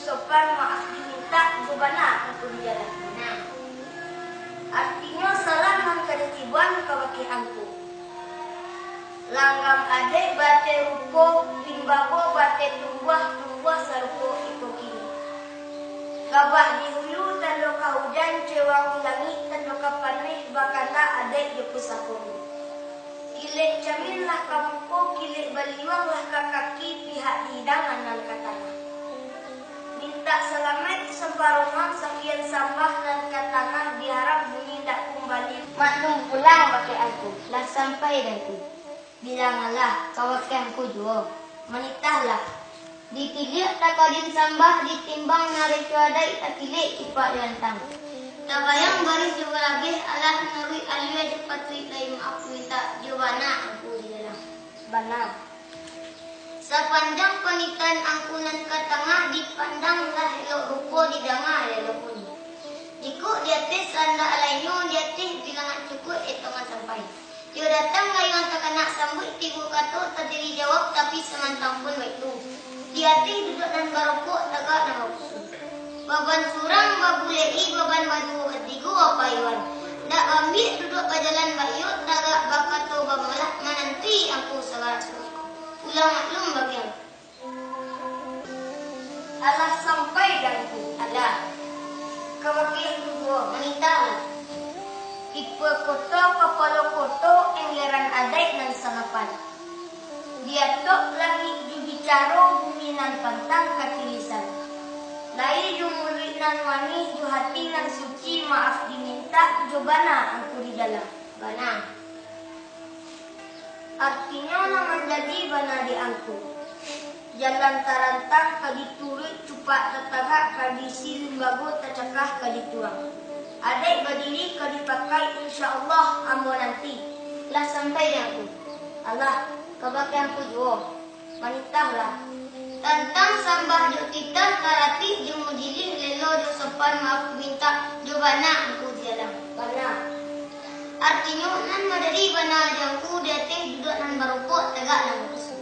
sopan maaf diminta jubana aku di jalan. Nah, artinya salam man kadetibuan kawakihanku. Langgam adek bate ruko timbago bate tumbuh saruko iko kini. Gabah di hulu tando kahujan cewang langit tando kapaneh bakata adek di pusakoni. Kilek camin lah kamuko kilek baliwang lah kakaki pihak hidangan nan katana. Minta selamat sembarongan sekian sambah dan katana diharap menindak kembali. Maklum pulang pakai aku lah sampai dan tu. Bilangalah kawakanku juo, menitahlah. Ditilik takadin sambah ditimbang narik cuadai takilik ipak jantang. Tabayang baris juga lagi alah narui alia jepatui lai maaf minta jubana aku di dalam. Bana. Sepanjang penitan angkunan ke tengah dipandanglah elok rupo di danga elok puni. Jika dia tes anda alainyo dia tes bilangan cukup etongan sampai. Dia datang gayuan tak kena sambut tiga kata terdiri jawab tapi semantang pun baik tu. Dia teh duduk dan barokok tagak nama usul. Baban surang babulei baban baju ketiga apa iwan. Dak ambil duduk ke jalan bayut tagak bakato bamalak menanti aku segala sesuatu. Ulang maklum bagian. Alah sampai dan ku alah. Kewakilan dua menita. Tipe koto kepala koto engleran adai nan sangapan. Dia tok langit jubicaro bumi nan pantang katilisan. Lai jumuli nan wani juhati nan suci maaf diminta jobana angku di dalam. Bana. Artinya nama jadi bana di angku. Jalan tarantang kaditurit cupak tetagak kadisi limbago tercekah kadituang. Adek berdiri kau dipakai insyaAllah ambo nanti. Lah sampai aku. Allah, kau pakai aku juo. Manitahlah. Tantang sambah jo kita karati jo mujilin lelo jo sopan maaf minta jo bana aku jalan. Bana. Artinya nan madari bana jangku dateng duduk nan barokok tegak nan usu.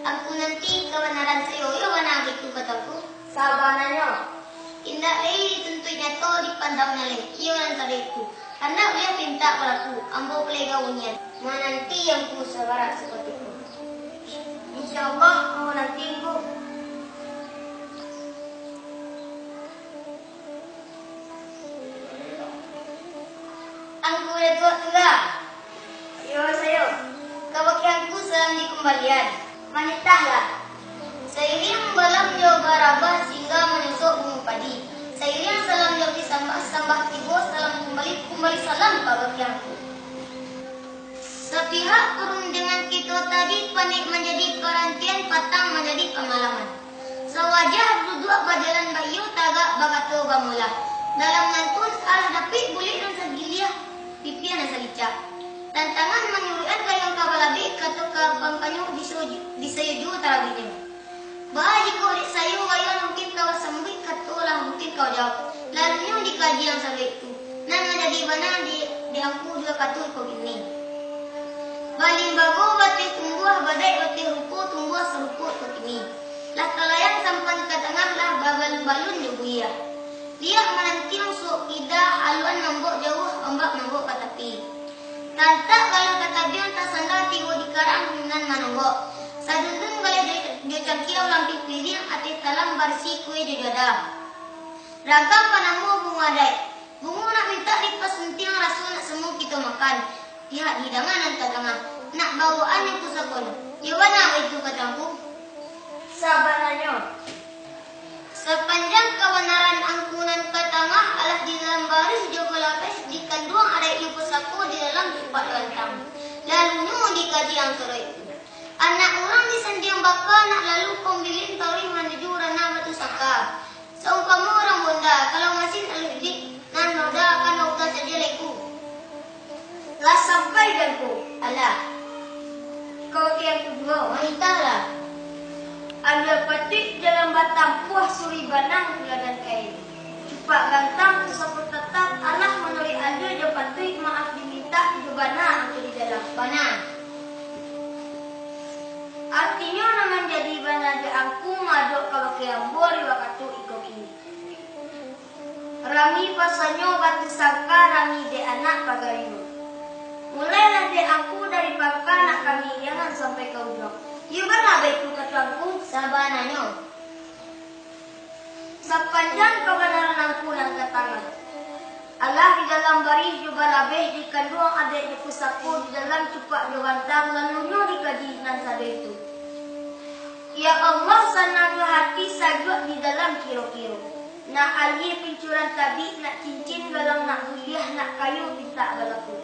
Aku nanti kebenaran saya yo bana gitu kataku. Sabananya. Indah lagi tentunya to dipandang nalih. Iyo nan tadiku. Karena dia minta padaku, ambo pelega unian. Nanti yang ku sabarak seperti itu. Insyaallah ambo nanti ku. Angku letua tua. Yo sayo. Kawakianku salam di kembalian. Manitahlah. Seiring balam jo barabah sehingga menusuk bunga padi. Seiring salam jo disambah tibo salam kembali salam kawakianku. Sepihak kurung dengan kita tadi panik menjadi perantian patang menjadi pengalaman. Sewajah duduk berjalan bayu tagak bagato bamula. Dalam nantun alah dapik bulik dan segiliah pipian dan selicak. Tantangan menyuruhkan kayang kabalabi kata karupang kanyu disayuju tarabinya. Bahaya jika adik saya wayan mungkin kau sambut katulah mungkin kau jawab. Lalunya dikaji yang sampai itu. Nan menjadi mana di aku juga katul kau ini. Balik bago batik tumbuh badai batik rupu tumbuh serupu kau ini. Lah kalayan sampan ke tengah lah babalun-balun jubuya. Dia menanti masuk ida haluan nambok jauh ombak nambok ke tepi. Tantak kalau kata dia tak sandal tiwa di karang nan manonggok. Sadudun balai dia cangkiau lampi piring ati talam bersih kue di dada. Ragam panamu bunga dai. Bunga nak minta lipas penting rasul nak semua kita makan. Lihat hidangan nan tengah. Nak bawaan yang kusakon. Yawana itu kataku. Sabananya. Sepanjang kebenaran angkunan ke tengah alah di dalam baris juga lapis di kanduang ada ibu pusako di dalam tempat lantang. Lalu dikaji yang keroi. Anak orang disendiang bakal nak lalu pembilin tauri menuju ranah batu saka. Seumpama orang bunda, kalau masih aludik, nan noda akan noda saja leku. Lah sampai danku, alah. Kau yang kedua, wanita lah. Ada petik dalam batang puah suri banang dan kain. Cepat gantang, sesapu tetap, alah menuri ada japan tuik maaf diminta di bana atau di dalam bana. Artinya naman jadi bana de angku madok kalau kiambori wakatu iko Rami pasanyo batu sangka rami de anak pagarino. Mulailah de aku dari pangkanak kami jangan sampai ke ujung. Iyo ba itu katangku sabananyo. Sepanjang kebenaran aku yang ketangan. Allah di dalam baris juga labeh di kandung adik di pusatku di dalam cupak jawantang lalunya di kajian sabe itu. Ya Allah sanangnya hati sajwa di dalam kiro-kiro. Nak alih pincuran tabi, nak cincin galang, nak kuliah, nak kayu minta balaku.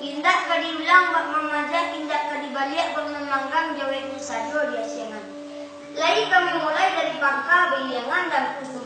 Indak kadiulang bak memajak, indak kadibaliak bak memanggang jawab sajo di asiangan. Lagi kami mulai dari pangka, bayangan dan kusuma.